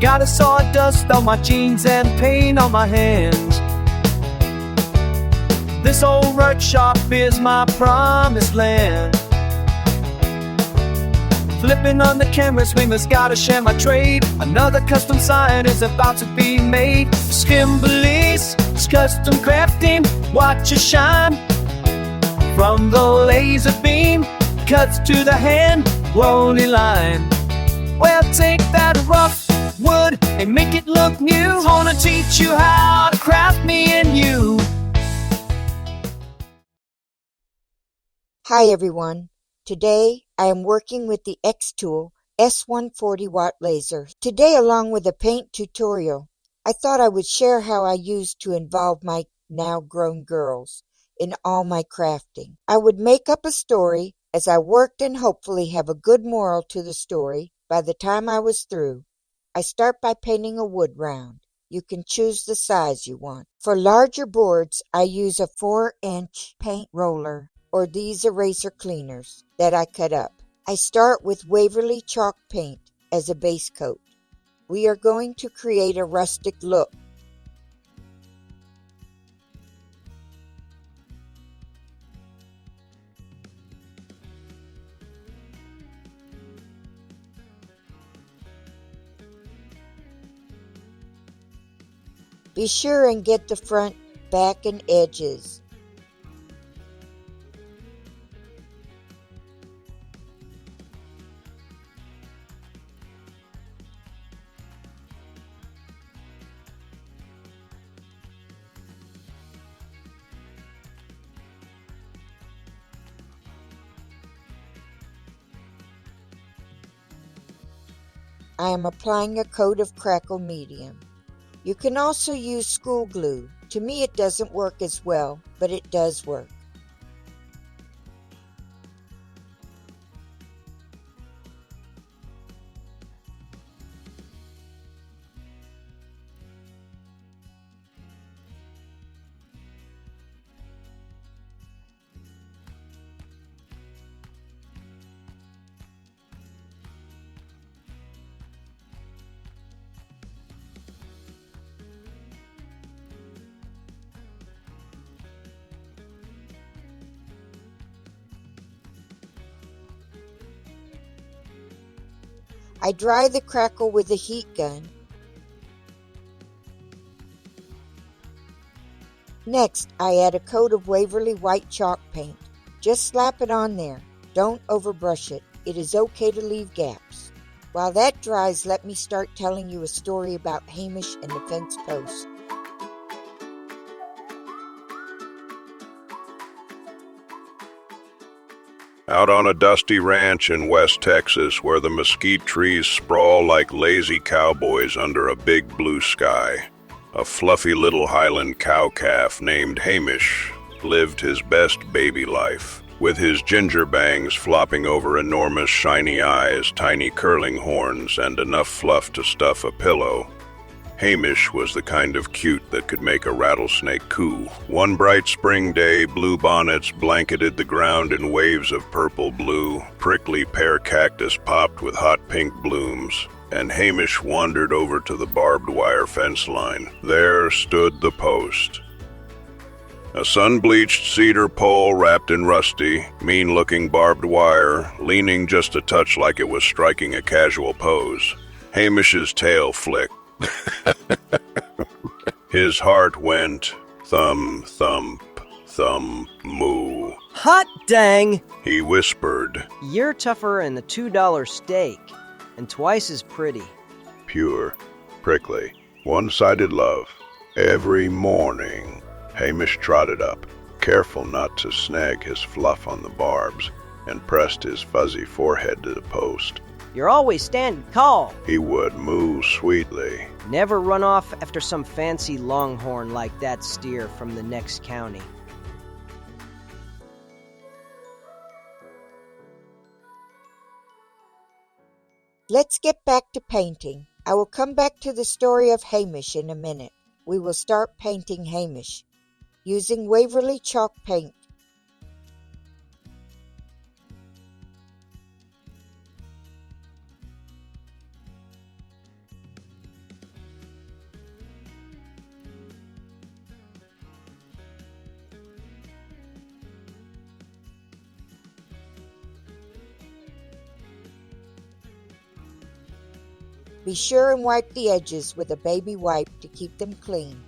Got a sawdust on my jeans and paint on my hands. This old workshop is my promised land. Flipping on the canvas, we must gotta share my trade. Another custom sign is about to be made. Kimberlys, custom crafting, watch it shine. From the laser beam, cuts to the hand, rolling line. Well, take that rough wood and make it look new. Wanna teach you how to craft me and you. Hi everyone. Today I am working with the XTool S1 40-watt laser. Today, along with a paint tutorial, I thought I would share how I used to involve my now grown girls in all my crafting. I would make up a story as I worked and hopefully have a good moral to the story by the time I was through. I start by painting a wood round. You can choose the size you want. For larger boards, I use a 4-inch paint roller or these eraser cleaners that I cut up. I start with Waverly chalk paint as a base coat. We are going to create a rustic look. Be sure and get the front, back, and edges. I am applying a coat of crackle medium. You can also use school glue. To me it doesn't work as well, but it does work. I dry the crackle with a heat gun. Next, I add a coat of Waverly white chalk paint. Just slap it on there. Don't overbrush it. It is okay to leave gaps. While that dries, let me start telling you a story about Hamish and the fence post. Out on a dusty ranch in West Texas where the mesquite trees sprawl like lazy cowboys under a big blue sky, a fluffy little Highland cow calf named Hamish lived his best baby life, with his ginger bangs flopping over enormous shiny eyes, tiny curling horns, and enough fluff to stuff a pillow. Hamish was the kind of cute that could make a rattlesnake coo. One bright spring day, blue bonnets blanketed the ground in waves of purple blue. Prickly pear cactus popped with hot pink blooms, and Hamish wandered over to the barbed wire fence line. There stood the post. A sun-bleached cedar pole wrapped in rusty, mean-looking barbed wire, leaning just a touch like it was striking a casual pose. Hamish's tail flicked. His heart went thump, thump, thump, moo. Hot dang! He whispered. You're tougher than the $2 steak, and twice as pretty. Pure, prickly, one-sided love. Every morning, Hamish trotted up, careful not to snag his fluff on the barbs, and pressed his fuzzy forehead to the post. You're always standing tall. He would moo sweetly. Never run off after some fancy longhorn like that steer from the next county. Let's get back to painting. I will come back to the story of Hamish in a minute. We will start painting Hamish using Waverly chalk paint. Be sure and wipe the edges with a baby wipe to keep them clean.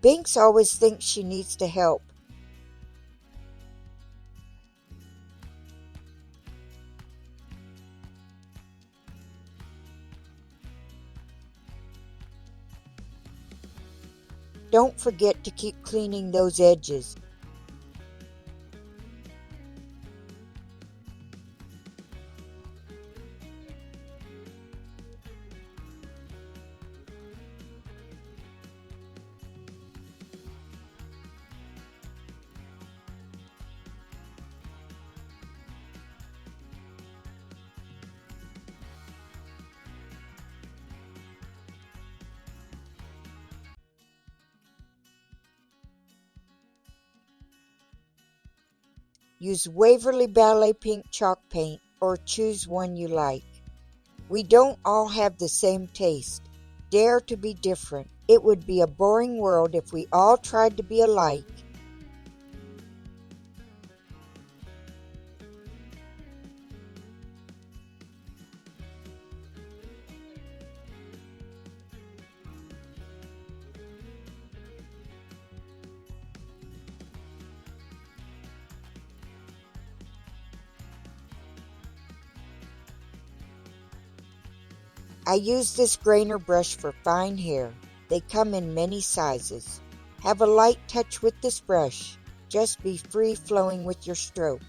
Binks always thinks she needs to help. Don't forget to keep cleaning those edges. Use Waverly Ballet Pink chalk paint or choose one you like. We don't all have the same taste. Dare to be different. It would be a boring world if we all tried to be alike. I use this grainer brush for fine hair. They come in many sizes. Have a light touch with this brush. Just be free-flowing with your stroke.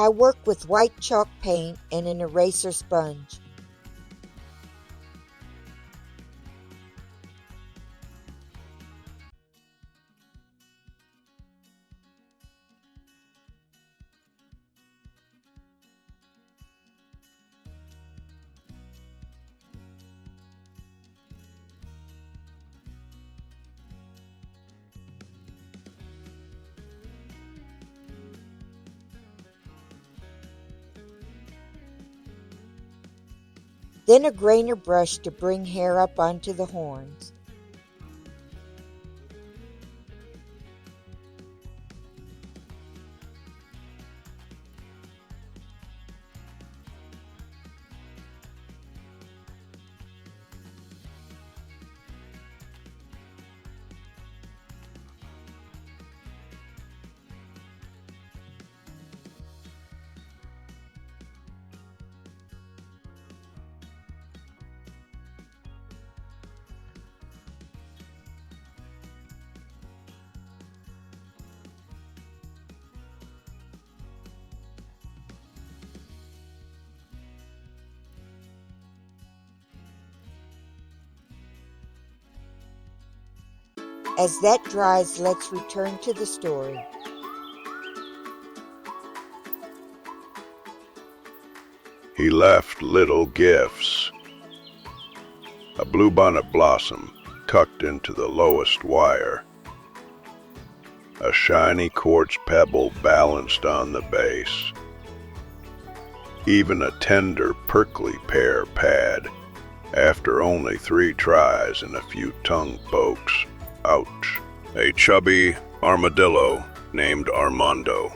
I work with white chalk paint and an eraser sponge. Then a grainer brush to bring hair up onto the horns. As that dries, let's return to the story. He left little gifts. A bluebonnet blossom tucked into the lowest wire. A shiny quartz pebble balanced on the base. Even a tender prickly pear pad after only 3 tries and a few tongue pokes. Ouch. A chubby armadillo named Armando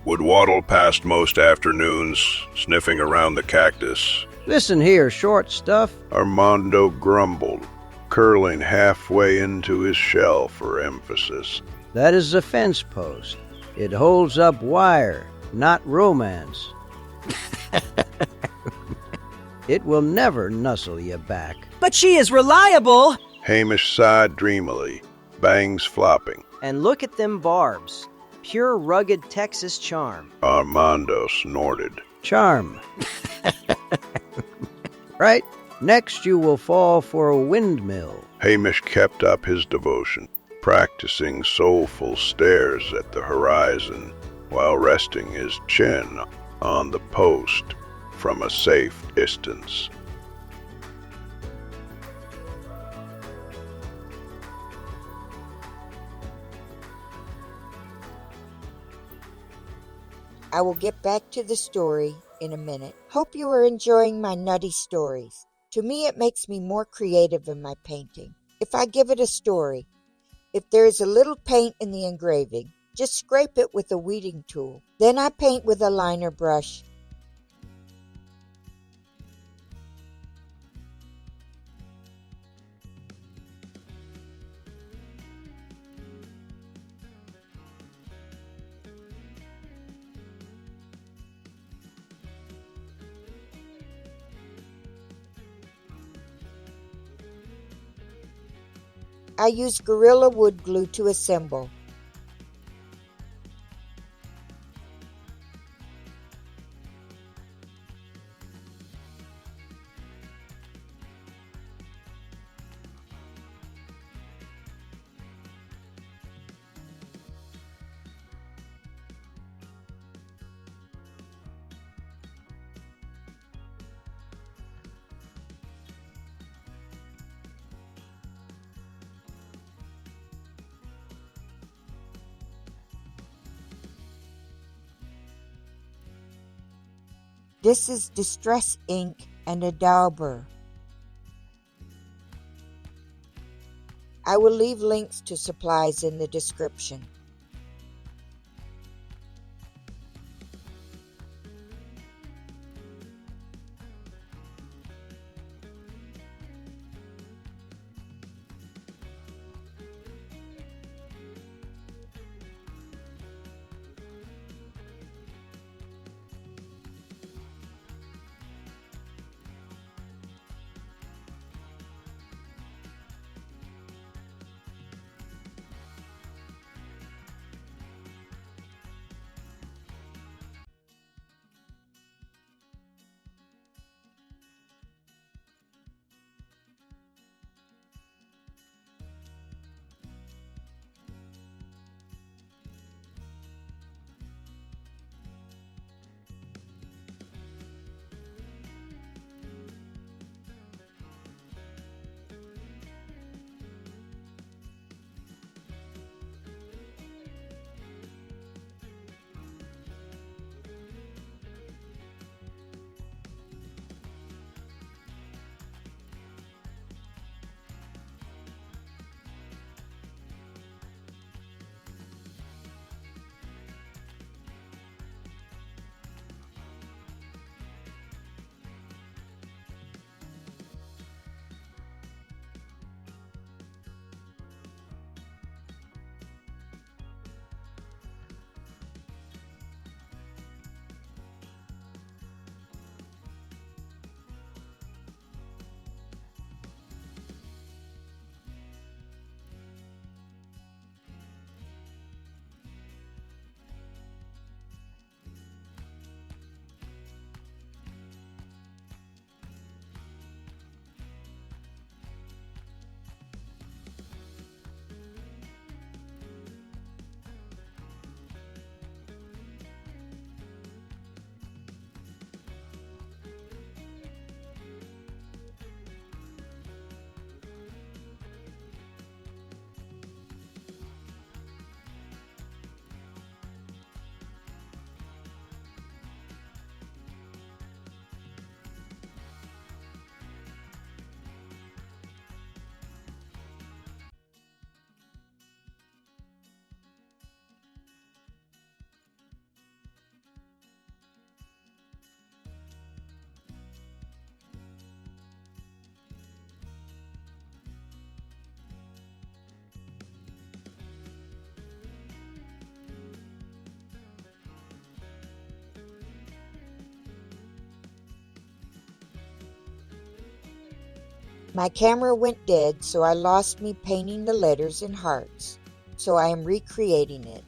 would waddle past most afternoons, sniffing around the cactus. Listen here, short stuff. Armando grumbled, curling halfway into his shell for emphasis. That is a fence post. It holds up wire, not romance. It will never nuzzle you back. But she is reliable! Hamish sighed dreamily, bangs flopping. And look at them barbs. Pure rugged Texas charm. Armando snorted. Charm. Right? Next you will fall for a windmill. Hamish kept up his devotion, practicing soulful stares at the horizon while resting his chin on the post from a safe distance. I will get back to the story in a minute. Hope you are enjoying my nutty stories. To me, it makes me more creative in my painting. If I give it a story, if there is a little paint in the engraving, just scrape it with a weeding tool. Then I paint with a liner brush. I use Gorilla Wood glue to assemble. This is Distress ink and a dauber. I will leave links to supplies in the description. My camera went dead, so I lost me painting the letters in hearts. So I am recreating it.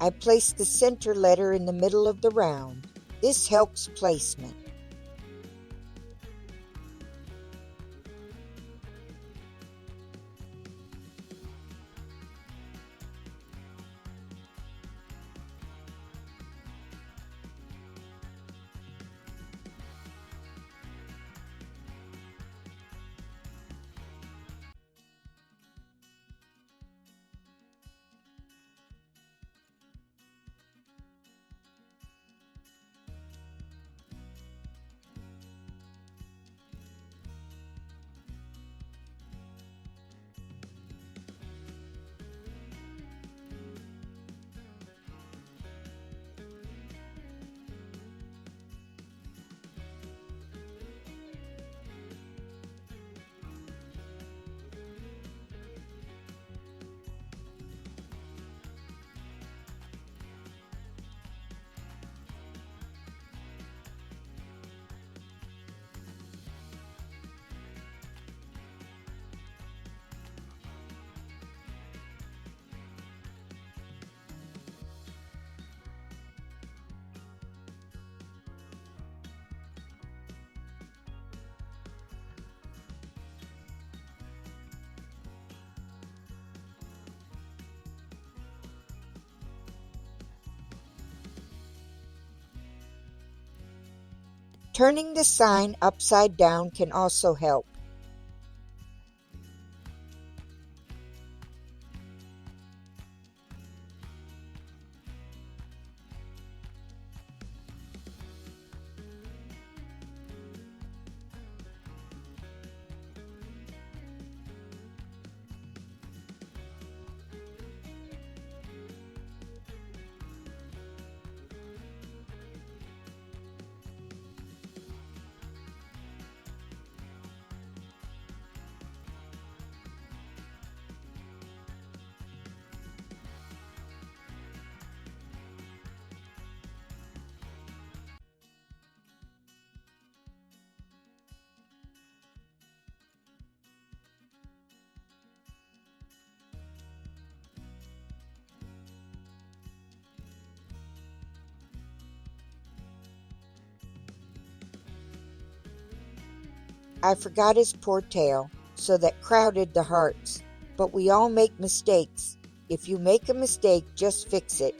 I place the center letter in the middle of the round. This helps placement. Turning the sign upside down can also help. I forgot his poor tail, so that crowded the hearts. But we all make mistakes. If you make a mistake, just fix it.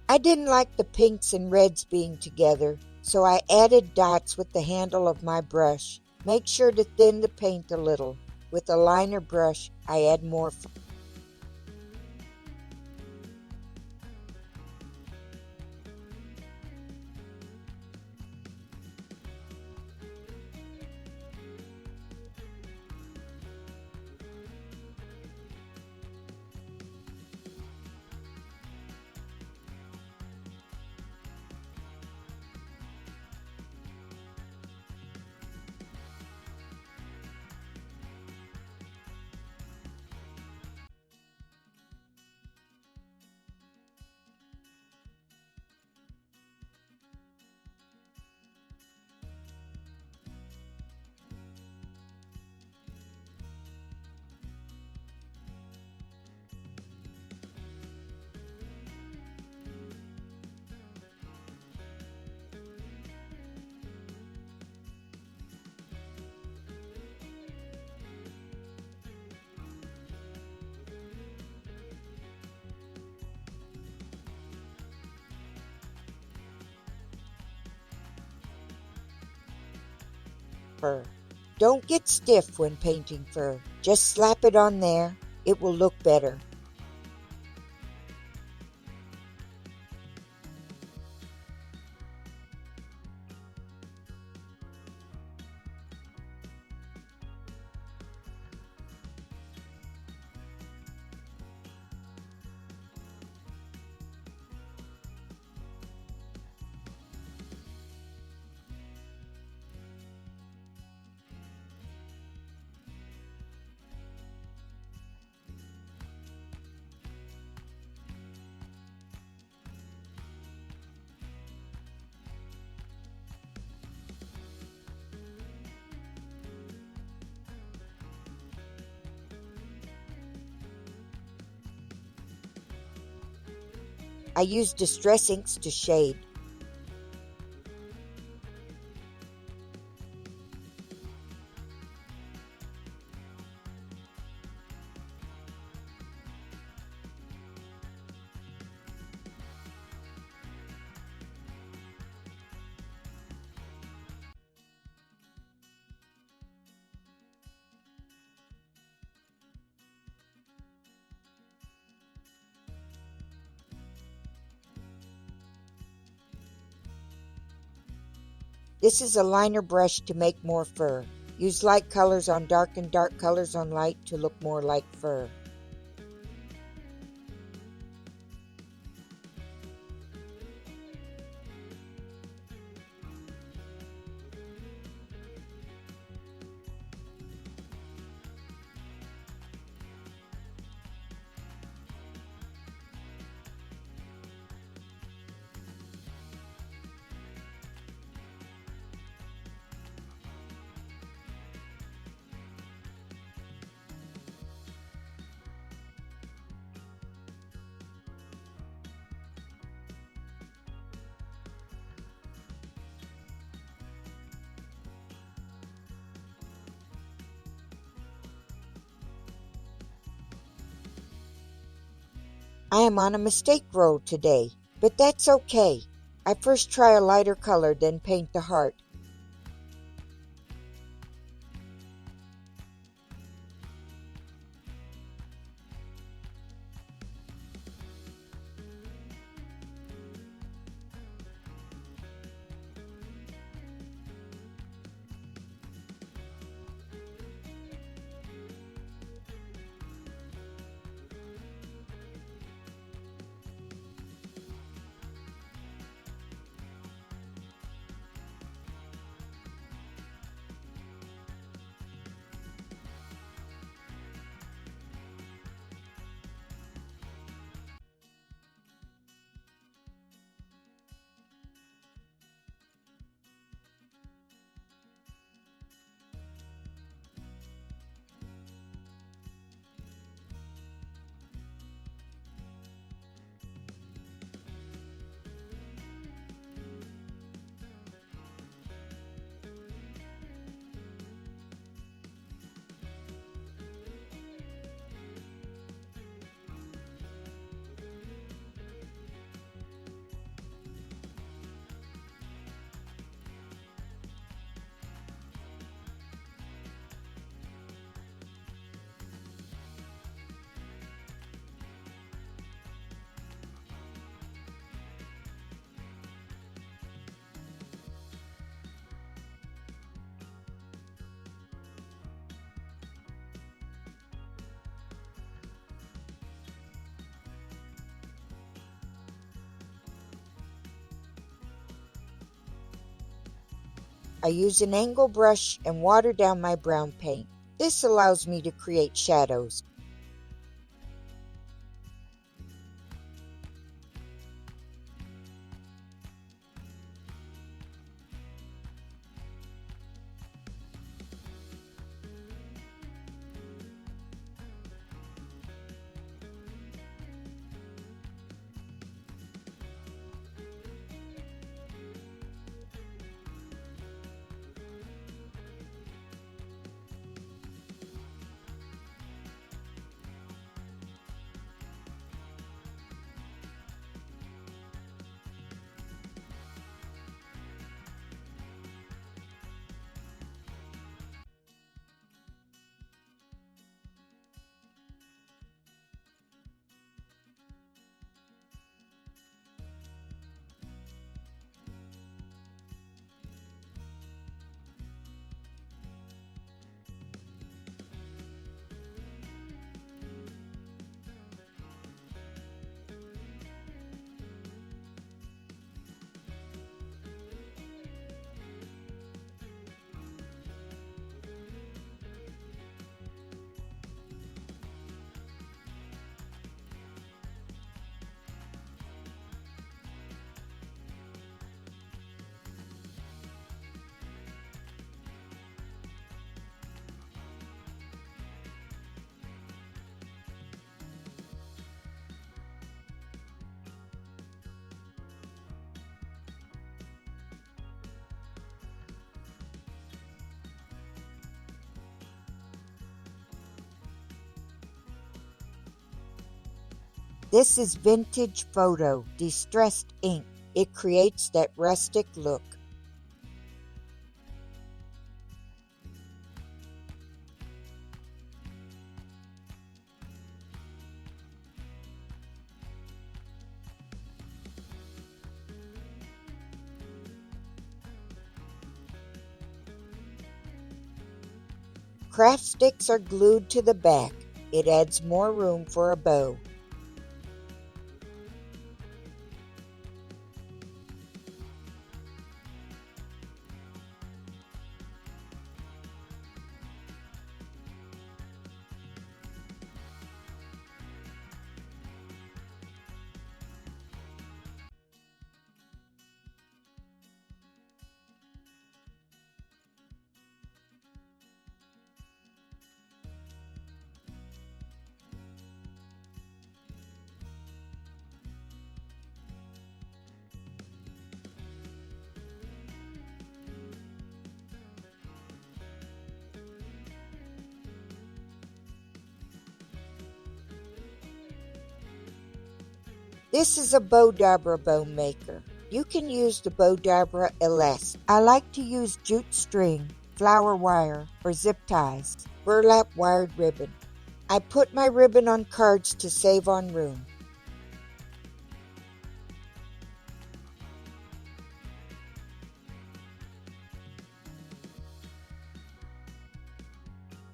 I didn't like the pinks and reds being together, so I added dots with the handle of my brush. Make sure to thin the paint a little. With a liner brush, I add more. fur. Don't get stiff when painting fur. Just slap it on there. It will look better. I use distress inks to shade. This is a liner brush to make more fur. Use light colors on dark and dark colors on light to look more like fur. I am on a mistake roll today, but that's okay. I first try a lighter color, then paint the heart. I use an angle brush and water down my brown paint. This allows me to create shadows. This is vintage photo distressed ink. It creates that rustic look. Craft sticks are glued to the back. It adds more room for a bow. This is a Bowdabra Bow Maker. You can use the Bowdabra elastic. I like to use jute string, flower wire, or zip ties, burlap wired ribbon. I put my ribbon on cards to save on room.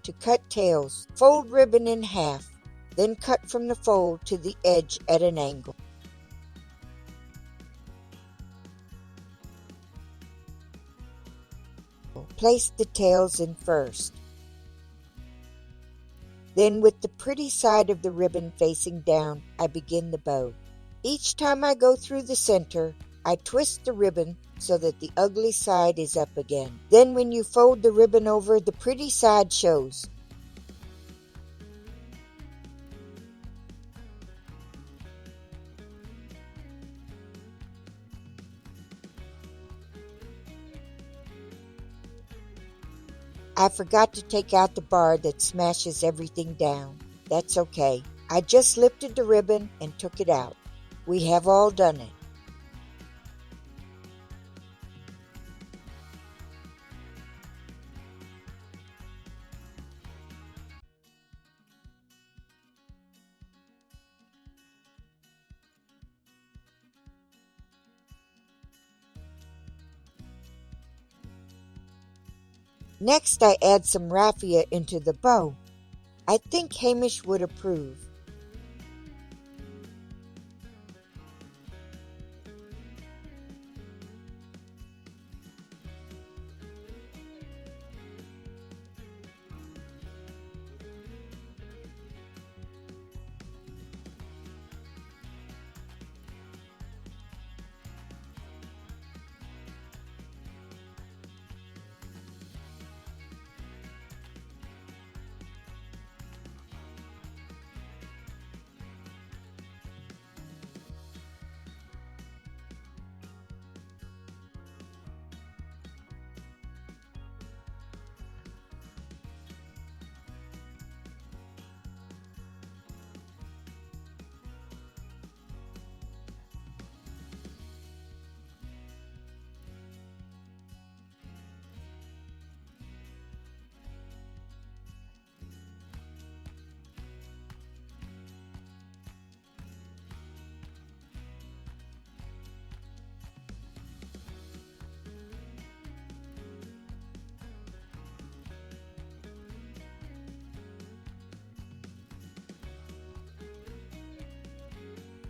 To cut tails, fold ribbon in half, then cut from the fold to the edge at an angle. Place the tails in first. Then with the pretty side of the ribbon facing down, I begin the bow. Each time I go through the center, I twist the ribbon so that the ugly side is up again. Then when you fold the ribbon over, the pretty side shows. I forgot to take out the bar that smashes everything down. That's okay. I just lifted the ribbon and took it out. We have all done it. Next, I add some raffia into the bow. I think Hamish would approve.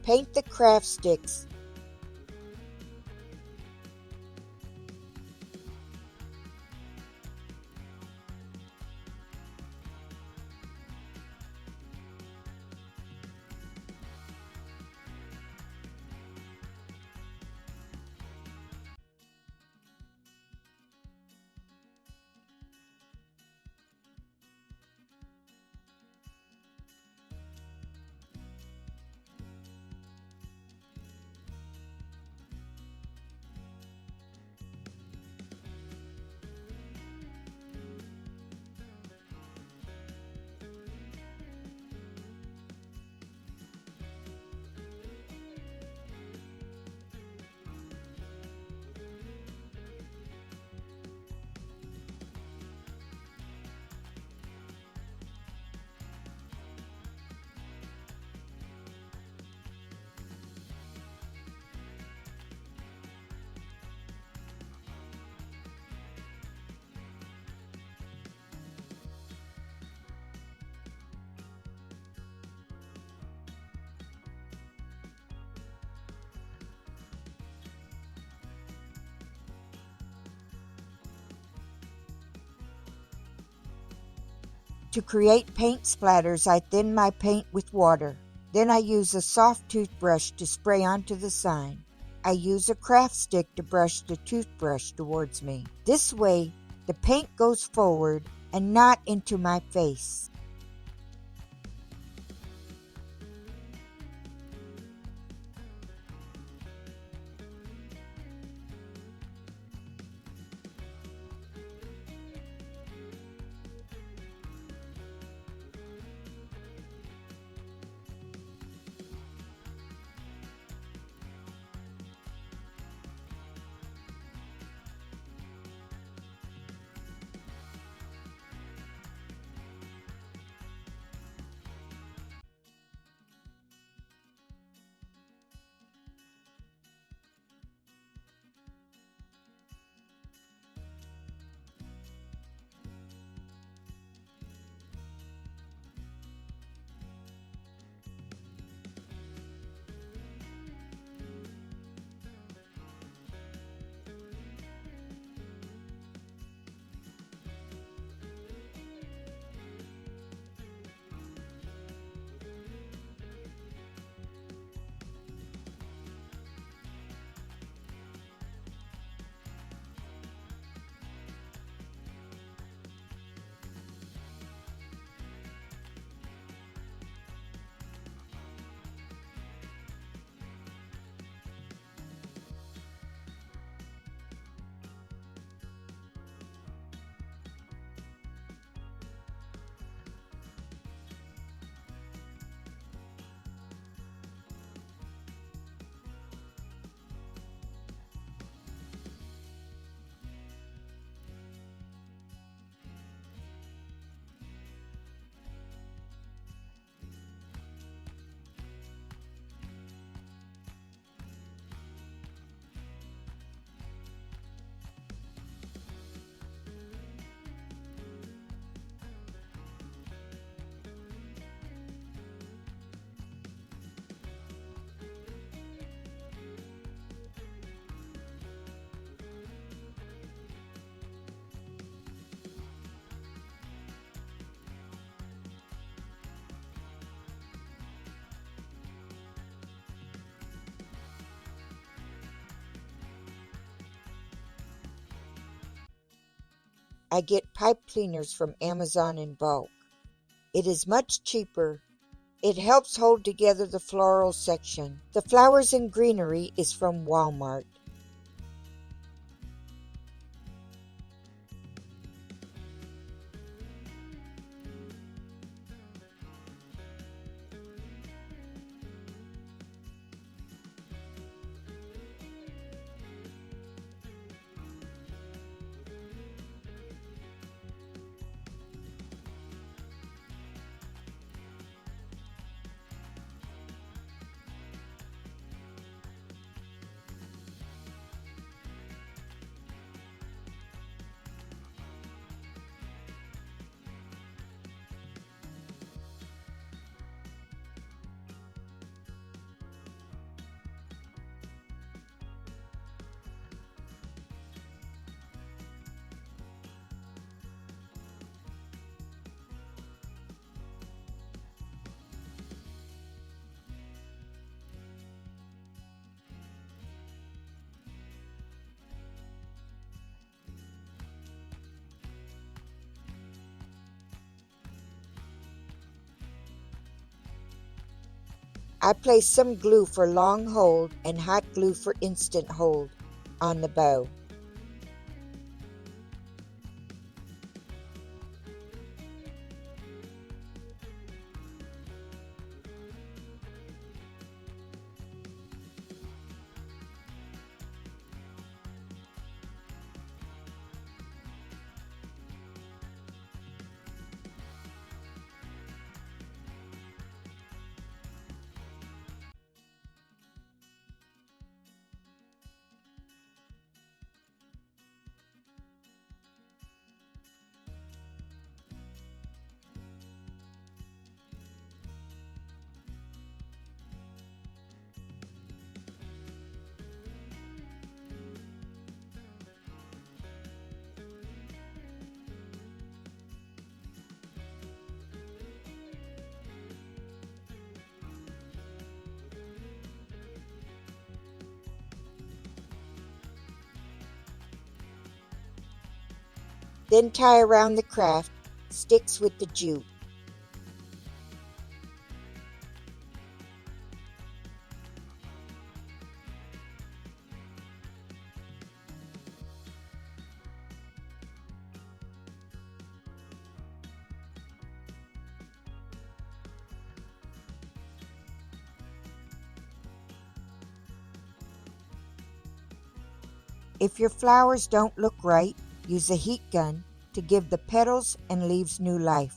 Paint the craft sticks. To create paint splatters, I thin my paint with water. Then I use a soft toothbrush to spray onto the sign. I use a craft stick to brush the toothbrush towards me. This way, the paint goes forward and not into my face. I get pipe cleaners from Amazon in bulk. It is much cheaper. It helps hold together the floral section. The flowers and greenery is from Walmart. I place some glue for long hold and hot glue for instant hold on the bow. Then tie around the craft sticks with the jute. If your flowers don't look right, use a heat gun to give the petals and leaves new life.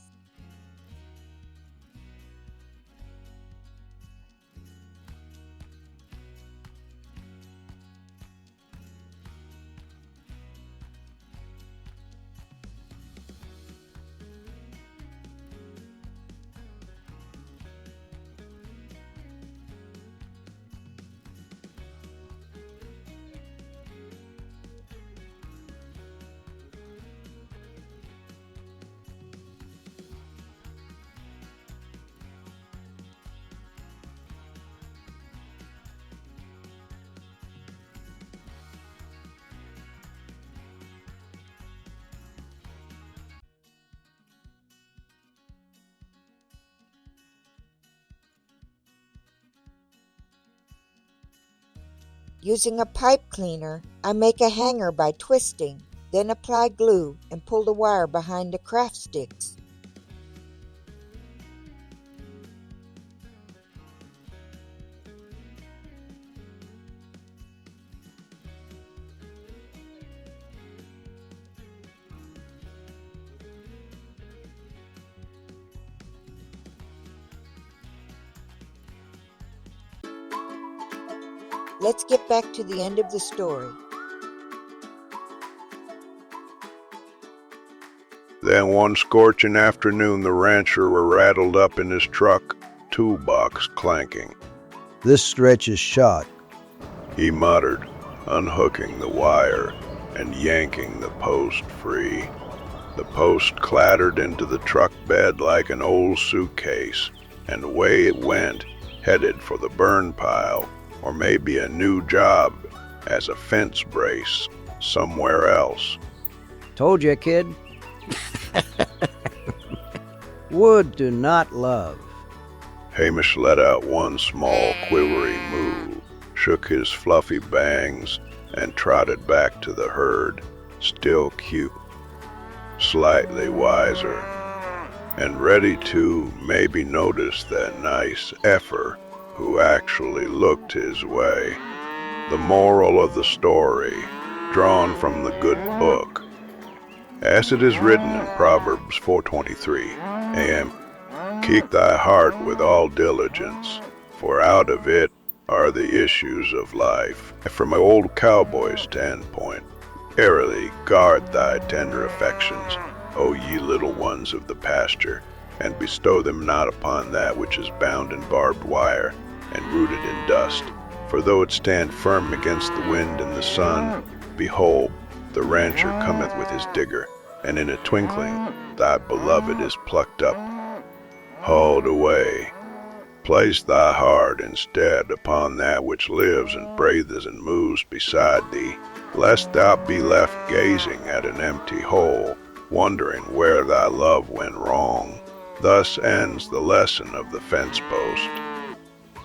Using a pipe cleaner, I make a hanger by twisting, then apply glue and pull the wire behind the craft sticks. Let's get back to the end of the story. Then one scorching afternoon the rancher were rattled up in his truck, toolbox clanking. This stretch is shot. He muttered, unhooking the wire and yanking the post free. The post clattered into the truck bed like an old suitcase, and away it went, headed for the burn pile, or maybe a new job as a fence brace somewhere else. Told you, kid. Wood do not love. Hamish let out one small quivery moo, shook his fluffy bangs, and trotted back to the herd, still cute, slightly wiser, and ready to maybe notice that nice effer who actually looked his way. The moral of the story, drawn from the good book, as it is written in Proverbs 4:23, and keep thy heart with all diligence, for out of it are the issues of life. From my old cowboy standpoint, airily guard thy tender affections, O ye little ones of the pasture, and bestow them not upon that which is bound in barbed wire and rooted in dust. For though it stand firm against the wind and the sun, behold, the rancher cometh with his digger, and in a twinkling thy beloved is plucked up, hauled away. Place thy heart instead upon that which lives and breathes and moves beside thee, lest thou be left gazing at an empty hole, wondering where thy love went wrong. Thus ends the lesson of the fence post.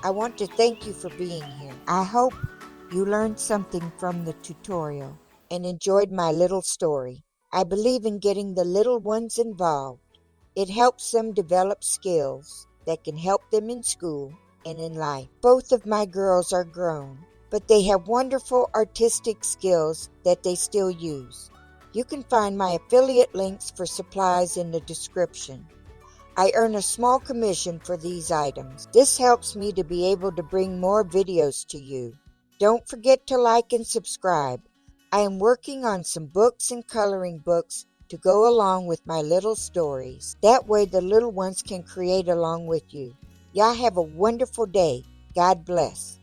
I want to thank you for being here. I hope you learned something from the tutorial and enjoyed my little story. I believe in getting the little ones involved. It helps them develop skills that can help them in school and in life. Both of my girls are grown, but they have wonderful artistic skills that they still use. You can find my affiliate links for supplies in the description. I earn a small commission for these items. This helps me to be able to bring more videos to you. Don't forget to like and subscribe. I am working on some books and coloring books to go along with my little stories. That way the little ones can create along with you. Y'all have a wonderful day. God bless.